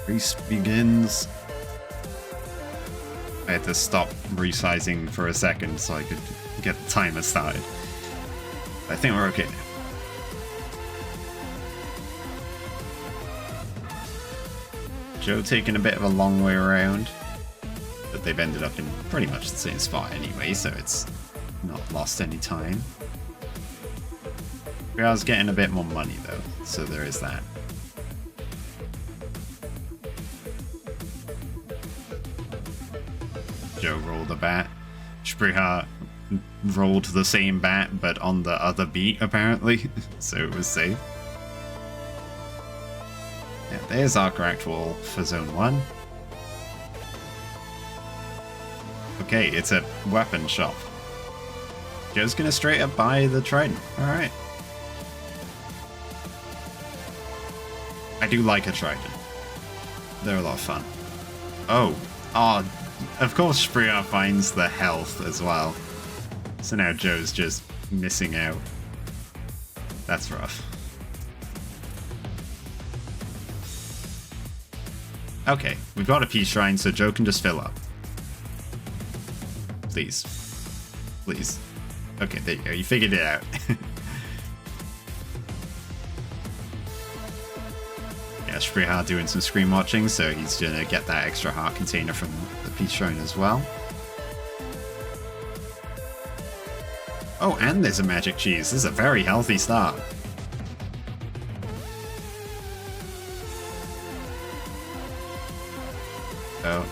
Race begins. I had to stop resizing for a second so I could get the timer started. I think we're okay now. Joe taking a bit of a long way around, but they've ended up in pretty much the same spot anyway, so it's not lost any time. Szprycha's getting a bit more money though, so there is that. Joe rolled a bat. Szprycha rolled the same bat, but on the other beat apparently, so it was safe. Yeah, there's our correct wall for Zone 1. Okay, it's a weapon shop. Joe's gonna straight up buy the trident. Alright. I do like a trident. They're a lot of fun. Oh, of course Szprycha finds the health as well. So now Joe's just missing out. That's rough. Okay, we've got a peace shrine, so Joe can just fill up. Please. Please. Okay, there you go. You figured it out. Yeah, Szprycha doing some screen watching, so he's gonna get that extra heart container from the peace shrine as well. Oh, and there's a magic cheese. This is a very healthy start. Oh.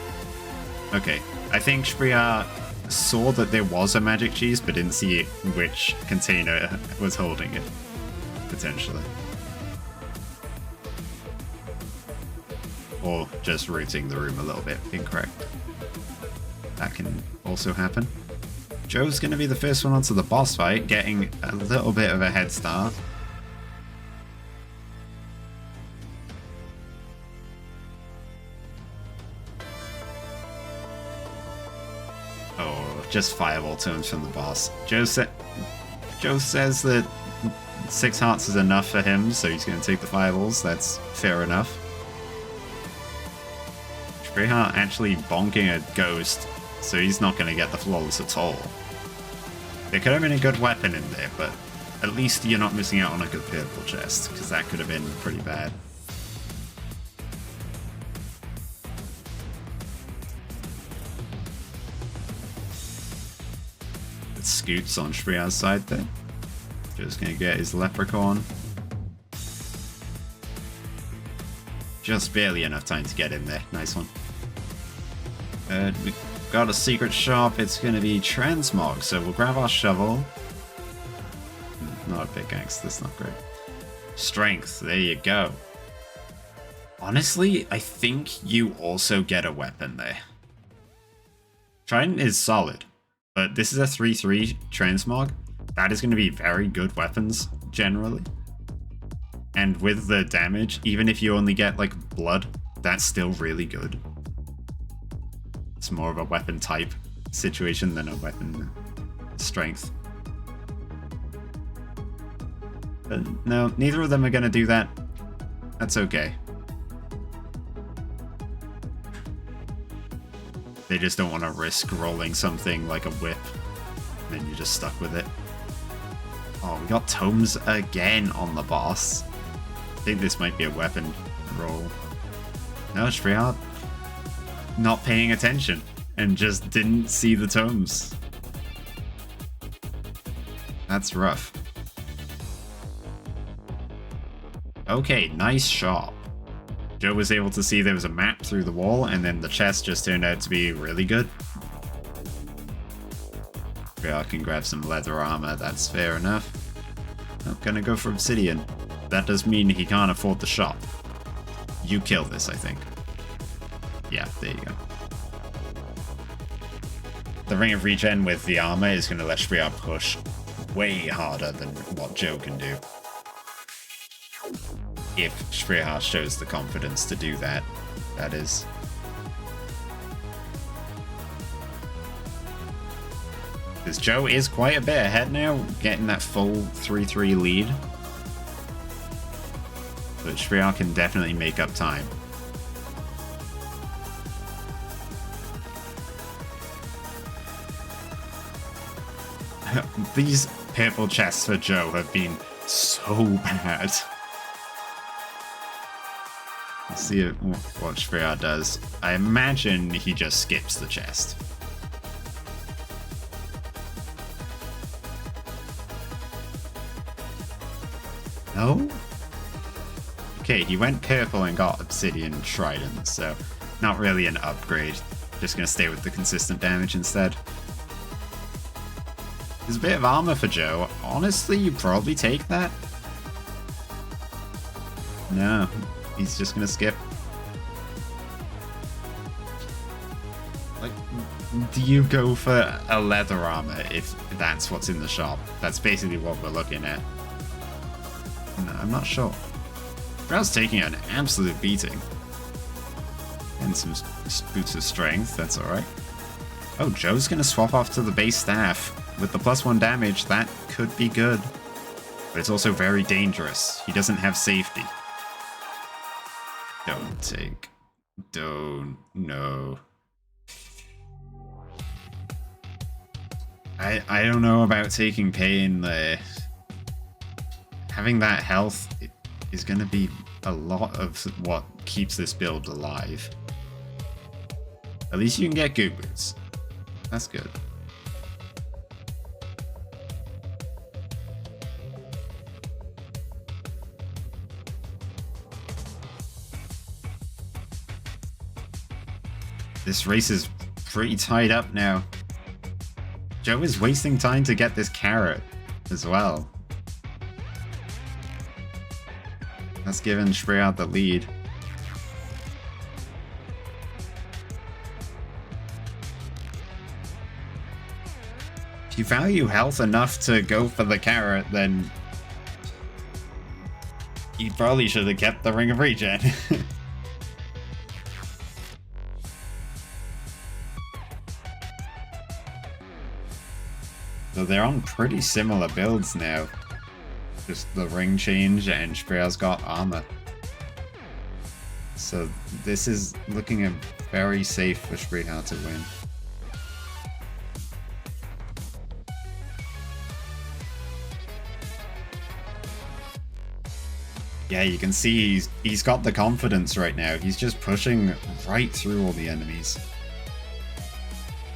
Okay. I think Szprycha saw that there was a magic cheese, but didn't see which container was holding it. Potentially. Or just routing the room a little bit incorrect. That can also happen. Joe's going to be the first one onto the boss fight, getting a little bit of a head start. Oh, just fireball turns from the boss. Joe says that 6 hearts is enough for him, so he's going to take the fireballs. That's fair enough. Szprycha actually bonking a ghost, so he's not going to get the flawless at all. There could have been a good weapon in there, but at least you're not missing out on a good purple chest, because that could have been pretty bad. It scoots on Szprycha's side there. Just going to get his leprechaun. Just barely enough time to get in there. Nice one. We got a secret shop. It's going to be transmog, so we'll grab our shovel. Not a pickaxe. That's not great. Strength. There you go. Honestly, I think you also get a weapon there. Trident is solid, but this is a 3-3 transmog. That is going to be very good weapons, generally. And with the damage, even if you only get, like, blood, that's still really good. It's more of a weapon type situation than a weapon strength. But no, neither of them are going to do that. That's okay. They just don't want to risk rolling something like a whip, and then you're just stuck with it. Oh, we got tomes again on the boss. I think this might be a weapon roll. No, Szprycha not paying attention and just didn't see the tomes. That's rough. Okay, nice shot. Joe was able to see there was a map through the wall, and then the chest just turned out to be really good. Szprycha can grab some leather armor, that's fair enough. I'm gonna go for obsidian. That does mean he can't afford the shop. You kill this, I think. Yeah, there you go. The Ring of Regen with the armor is going to let Szprycha push way harder than what Joe can do. If Szprycha shows the confidence to do that, that is. Because Joe is quite a bit ahead now, getting that full 3-3 lead. But Szprycha can definitely make up time. These purple chests for Joe have been so bad. Let's see what Szprycha does. I imagine he just skips the chest. No? Okay, he went purple and got Obsidian Trident, so not really an upgrade. Just gonna stay with the consistent damage instead. There's a bit of armor for Joe. Honestly, you probably take that. No, he's just gonna skip. Like, do you go for a leather armor if that's what's in the shop? That's basically what we're looking at. No, I'm not sure. Brow's taking an absolute beating. And some boots of strength, that's alright. Oh, Joe's gonna swap off to the base staff. With the +1 damage, that could be good. But it's also very dangerous. He doesn't have safety. Don't take. Don't. No. I don't know about taking pain there. Having that health is going to be a lot of what keeps this build alive. At least you can get goo boots. That's good. This race is pretty tied up now. Joe is wasting time to get this carrot as well. That's given Szprycha the lead. If you value health enough to go for the carrot, then you probably should have kept the Ring of Regen. So they're on pretty similar builds now. Just the ring change and Szprycha's got armor. So this is looking very safe for Szprycha to win. Yeah, you can see he's got the confidence right now. He's just pushing right through all the enemies.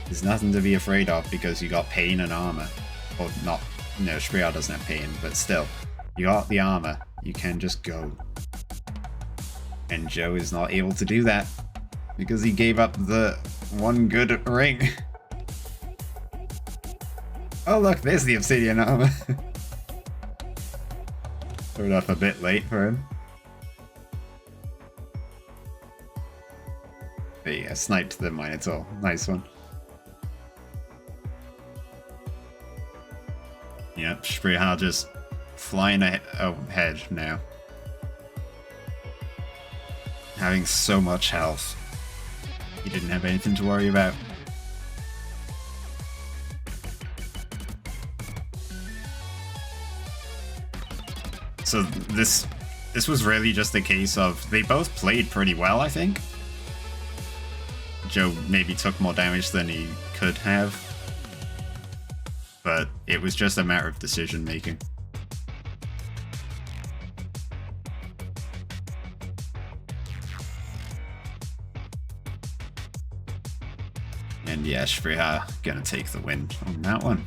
There's nothing to be afraid of because you got pain and armor. Or not, no, Szprycha doesn't have pain, but still. You got the armor. You can just go. And Joe is not able to do that because he gave up the one good ring. Oh look, there's the obsidian armor. Showed up a bit late for him. There you go, sniped the Minotaur. Nice one. Yep, Szprycha just flying ahead now. Having so much health. He didn't have anything to worry about. So this was really just a case of they both played pretty well, I think. Joe maybe took more damage than he could have. But it was just a matter of decision making. And yeah, Szprycha gonna take the win on that one.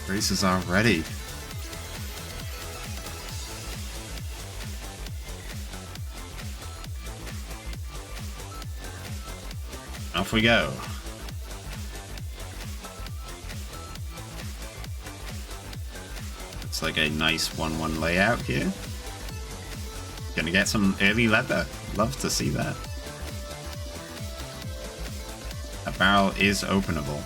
Races are ready. Off we go. It's like a nice 1-1 layout here. Gonna get some early leather. Love to see that. That barrel is openable.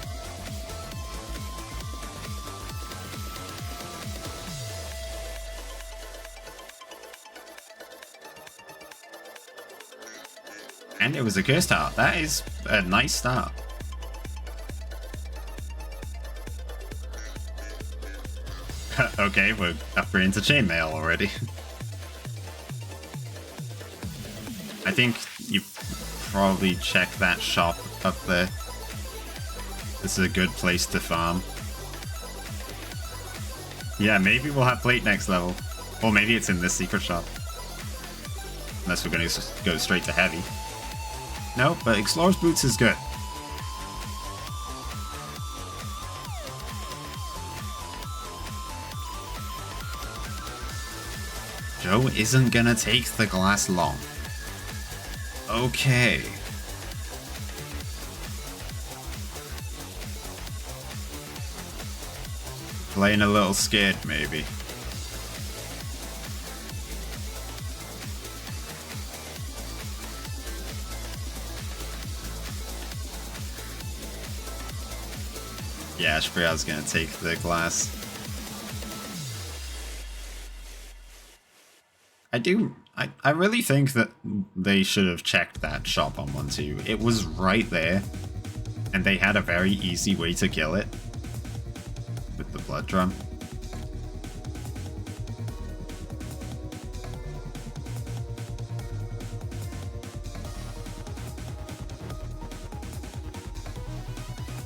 And it was a cursed heart. That is a nice start. Okay, we're upgrading to chainmail already. I think you probably check that shop up there. This is a good place to farm. Yeah, maybe we'll have plate next level. Or maybe it's in this secret shop. Unless we're going to go straight to heavy. No, but Explorer's Boots is good. Joe isn't gonna take the glass long. Okay. Playing a little scared, maybe. Yeah, Szprycha's gonna take the glass. I really think that they should have checked that shop on 1-2. It was right there, and they had a very easy way to kill it with the blood drum.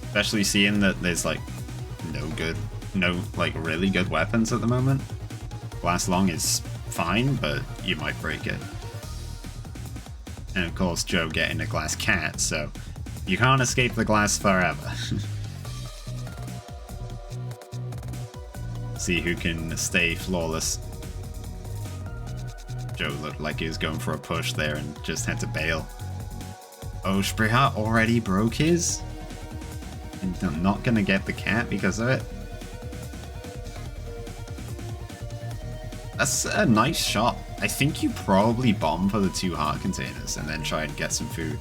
Especially seeing that there's like no like really good weapons at the moment. Glass long is fine, but you might break it. And of course Joe getting a glass cat, so you can't escape the glass forever. See who can stay flawless. Joe looked like he was going for a push there and just had to bail. Oh, Szprycha already broke his? And I'm not gonna get the cat because of it? That's a nice shot. I think you probably bomb for the 2 heart containers and then try and get some food.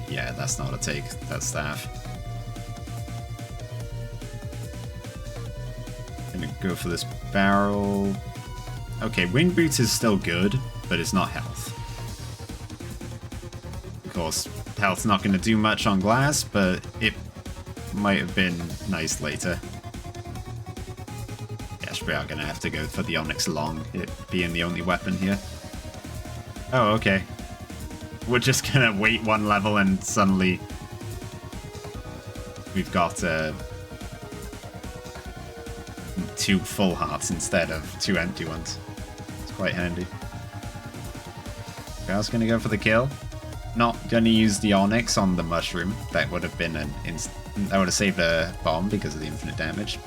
Yeah, that's not a take. That's staff. Gonna go for this barrel. Okay, wing boots is still good, but it's not health. Of course, health's not going to do much on glass, but it might have been nice later. Yeah, Szprycha gonna have to go for the Onyx long, it being the only weapon here. Oh, okay. We're just gonna wait 1 level and suddenly we've got 2 full hearts instead of 2 empty ones. It's quite handy. Szprycha's gonna go for the kill. Not gonna use the Onyx on the mushroom. That would have been that would have saved a bomb because of the infinite damage.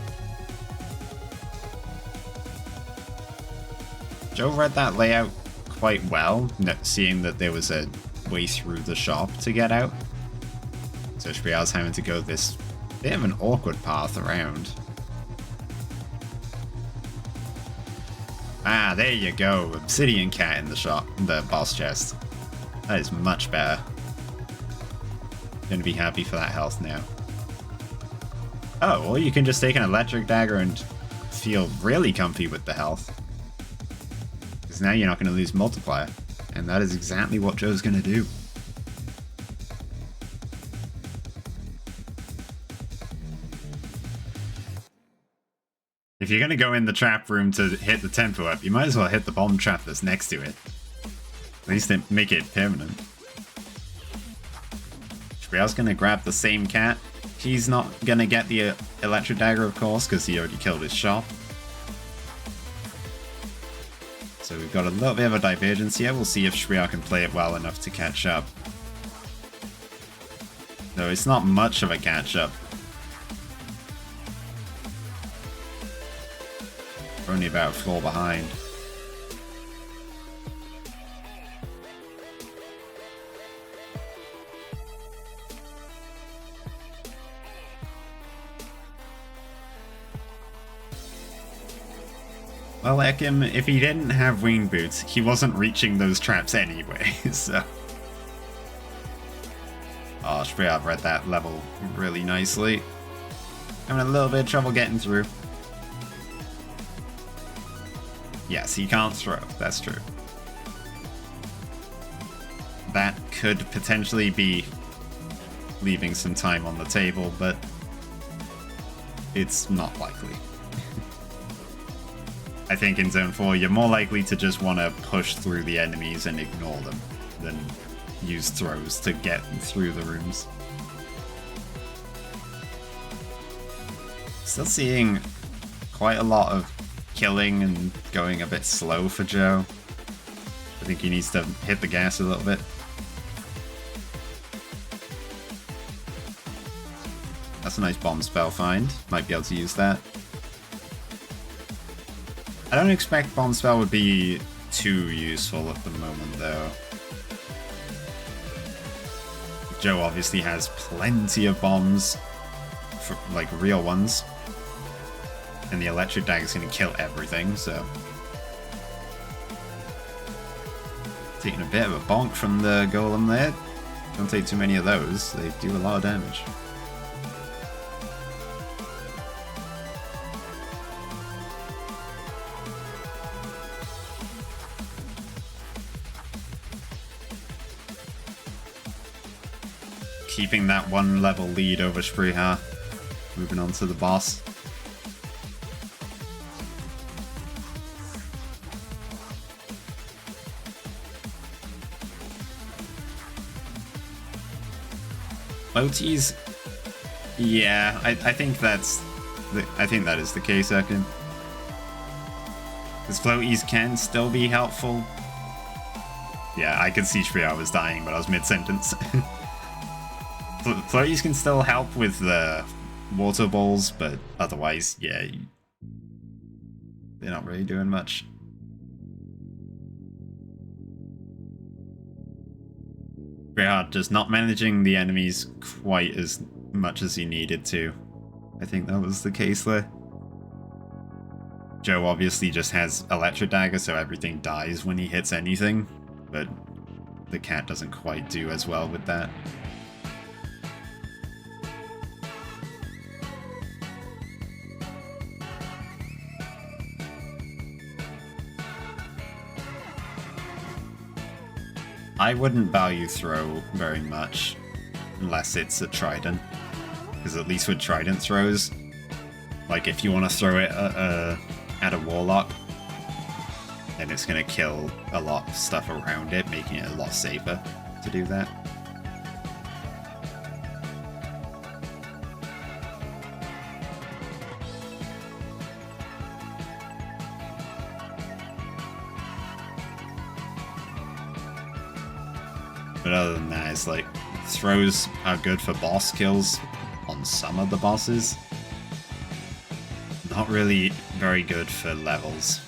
Joe read that layout quite well, seeing that there was a way through the shop to get out. So Szprycha's having to go this bit of an awkward path around. Ah, there you go. Obsidian cat in the shop, the boss chest. That is much better. Gonna be happy for that health now. Oh, or you can just take an electric dagger and feel really comfy with the health. Because now you're not going to lose multiplier. And that is exactly what Joe's going to do. If you're going to go in the trap room to hit the tempo up, you might as well hit the bomb trap that's next to it. At least make it permanent. Szprycha's going to grab the same cat. He's not going to get the electric dagger, of course, because he already killed his shop. So we've got a little bit of a divergence here. We'll see if Szprycha can play it well enough to catch up. Though it's not much of a catch up. We're only about a floor behind. Well, Ekim, if he didn't have wing boots, he wasn't reaching those traps anyway, so... Oh, Szprycha read that level really nicely. Having a little bit of trouble getting through. Yes, he can't throw, that's true. That could potentially be leaving some time on the table, but it's not likely. I think in Zone 4, you're more likely to just want to push through the enemies and ignore them than use throws to get through the rooms. Still seeing quite a lot of killing and going a bit slow for Joe. I think he needs to hit the gas a little bit. That's a nice bomb spell find. Might be able to use that. I don't expect Bomb Spell would be too useful at the moment, though. Joe obviously has plenty of bombs, for, like real ones. And the Electric Dagger is going to kill everything, so... Taking a bit of a bonk from the Golem there. Don't take too many of those, they do a lot of damage. Keeping that one level lead over Szprycha. Moving on to the boss. Floaties? Yeah, I think that's... I think that is the case, Ekin. Because floaties can still be helpful. Yeah, I could see Szprycha was dying, but I was mid-sentence. Floaties can still help with the water balls, but otherwise, yeah, they're not really doing much. Very hard, just not managing the enemies quite as much as he needed to. I think that was the case there. Joe obviously just has Electric Dagger, so everything dies when he hits anything, but the cat doesn't quite do as well with that. I wouldn't value throw very much, unless it's a trident, because at least with trident throws, like if you want to throw it at a warlock, then it's going to kill a lot of stuff around it, making it a lot safer to do that. But other than that, it's like, throws are good for boss kills on some of the bosses. Not really very good for levels.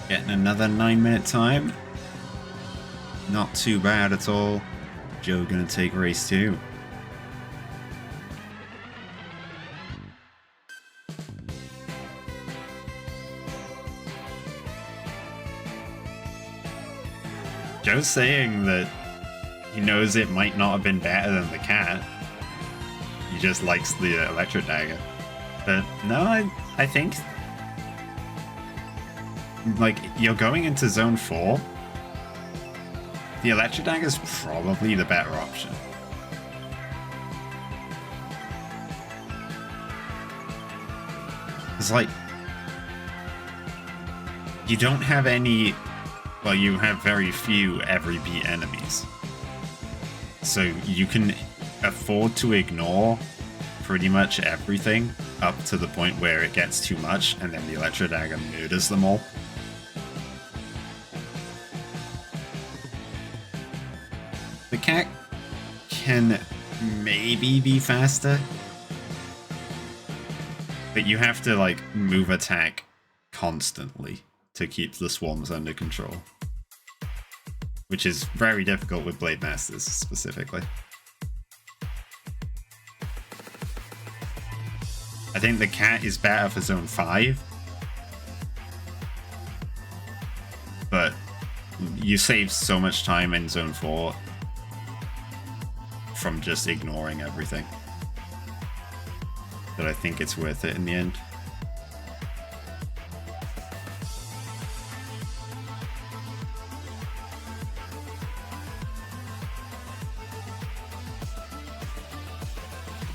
Getting another 9-minute time. Not too bad at all. Joe gonna take race 2. Joe's saying that he knows it might not have been better than the cat. He just likes the Electric Dagger. But no, I think... like, you're going into Zone 4, the Electric Dagger is probably the better option. It's like, you don't have any, well, you have very few every beat enemies. So you can afford to ignore pretty much everything up to the point where it gets too much, and then the Electro Dagger murders them all. The cat can maybe be faster, but you have to, like, move attack constantly to keep the swarms under control, which is very difficult with Blade Masters specifically. I think the cat is better for Zone 5, but you save so much time in Zone 4 from just ignoring everything that I think it's worth it in the end.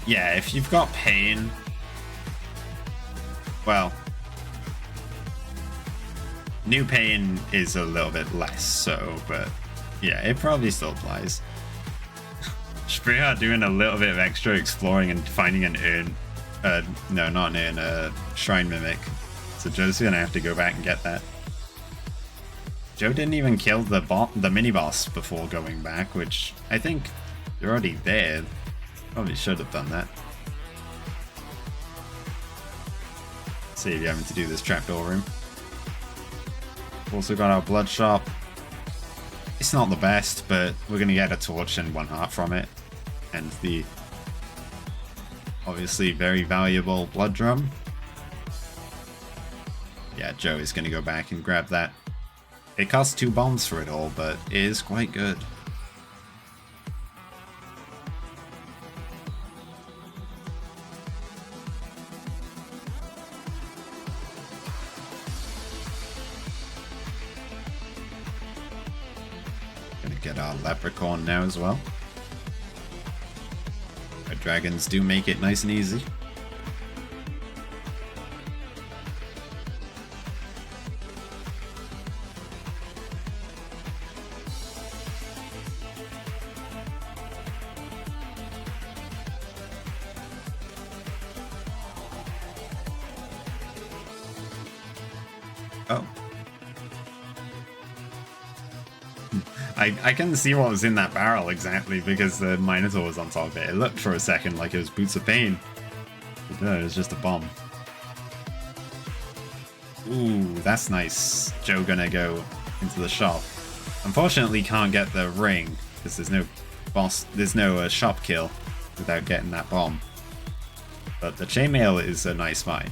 Yeah, if you've got pain, well, new pain is a little bit less so, but yeah, it probably still applies. Szprycha doing a little bit of extra exploring and finding an urn. No, not an urn, a shrine mimic. So Joe's gonna have to go back and get that. Joe didn't even kill the mini-boss before going back, which I think you're already there. Probably should have done that. Save you having to do this trapdoor room. Also got our blood shop. It's not the best, but we're gonna get a torch and 1 heart from it. And the obviously very valuable blood drum. Yeah, Joe is gonna go back and grab that. It costs 2 bombs for it all, but it is quite good. Get our leprechaun now as well. Our dragons do make it nice and easy. Oh. I couldn't see what was in that barrel exactly because the Minotaur was on top of it. It looked for a second like it was Boots of Pain. But no, it was just a bomb. Ooh, that's nice. Joe gonna go into the shop. Unfortunately can't get the ring because there's no shop kill without getting that bomb. But the chainmail is a nice find.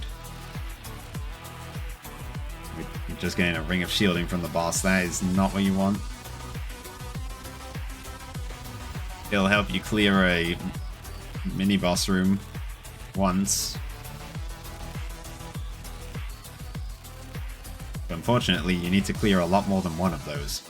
We're just getting a ring of shielding from the boss. That is not what you want. It'll help you clear a mini-boss room once. But unfortunately, you need to clear a lot more than one of those.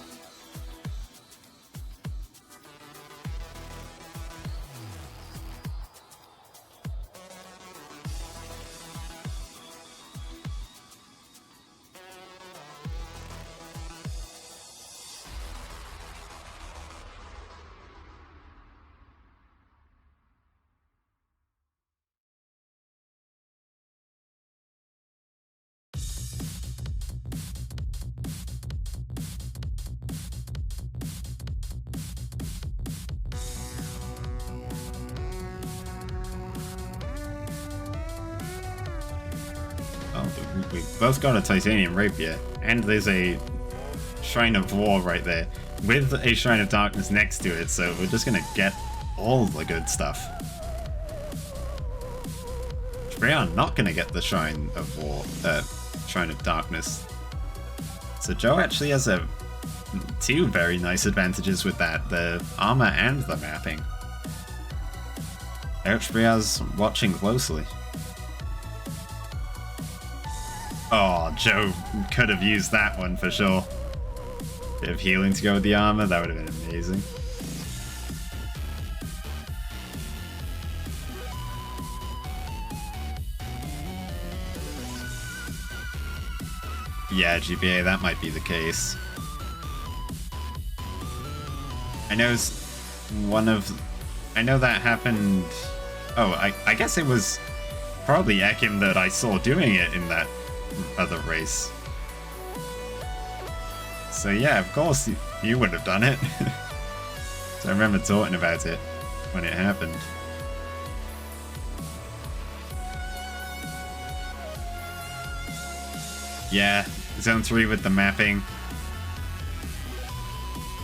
We've both got a titanium rapier, and there's a Shrine of War right there, with a Shrine of Darkness next to it, so we're just gonna get all the good stuff. We are not gonna get the Shrine of War, Shrine of Darkness. So Joe actually has two very nice advantages with that, the armor and the mapping. Szprycha's watching closely. Oh, Joe could have used that one for sure. Bit of healing to go with the armor, that would have been amazing. Yeah, GBA, that might be the case. I know I know that happened... Oh, I guess it was probably Ekim that I saw doing it in that other race. So yeah, of course you would have done it. So I remember talking about it when it happened. Yeah, Zone 3 with the mapping.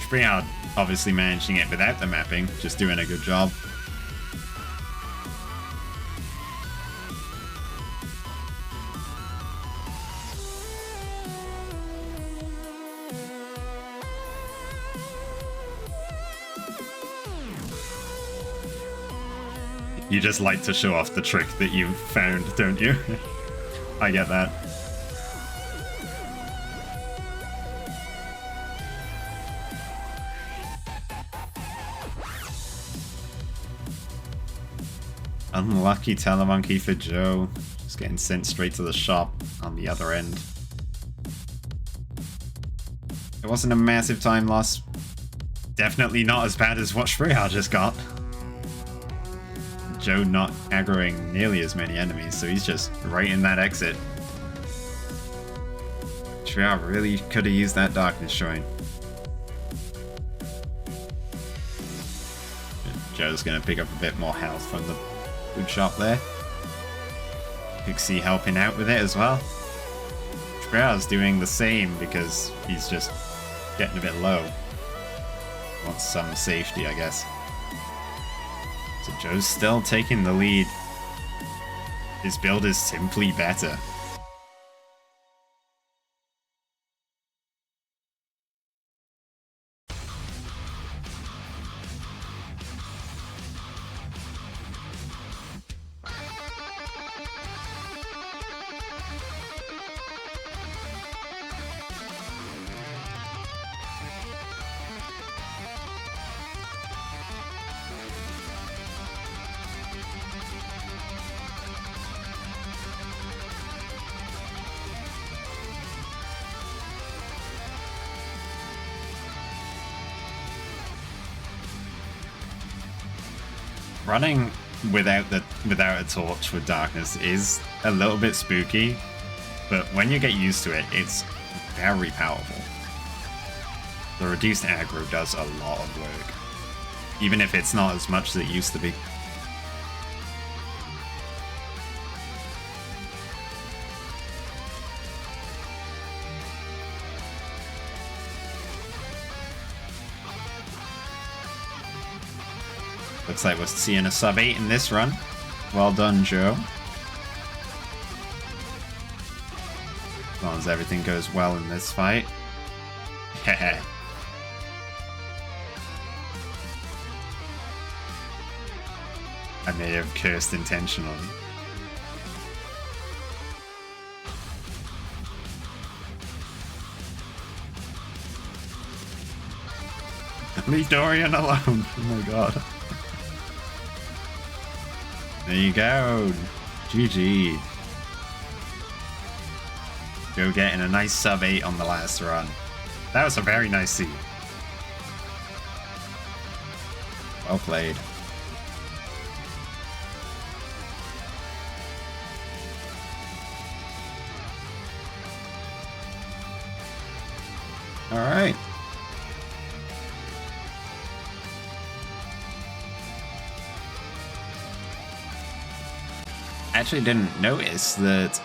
Szprycha obviously managing it without the mapping, just doing a good job. You just like to show off the trick that you found, don't you? I get that. Unlucky telemonkey for Joe. Just getting sent straight to the shop on the other end. It wasn't a massive time loss. Definitely not as bad as what Szprycha just got. Joe not aggroing nearly as many enemies, so he's just right in that exit. Szprycha really could have used that darkness shrine. Joe's gonna pick up a bit more health from the food shop there. Pixie helping out with it as well. Szprycha's doing the same because he's just getting a bit low. Wants some safety, I guess. So Joe's still taking the lead. His build is simply better. Running without a torch with darkness is a little bit spooky, but when you get used to it, it's very powerful. The reduced aggro does a lot of work, even if it's not as much as it used to be. Looks like we're seeing a sub 8 in this run. Well done, Joe. As long as everything goes well in this fight. Heh. I may have cursed intentionally. Leave Dorian alone. Oh my god. There you go. GG. Joe getting a nice sub 8 on the last run. That was a very nice seed. Well played. Alright. Actually didn't notice that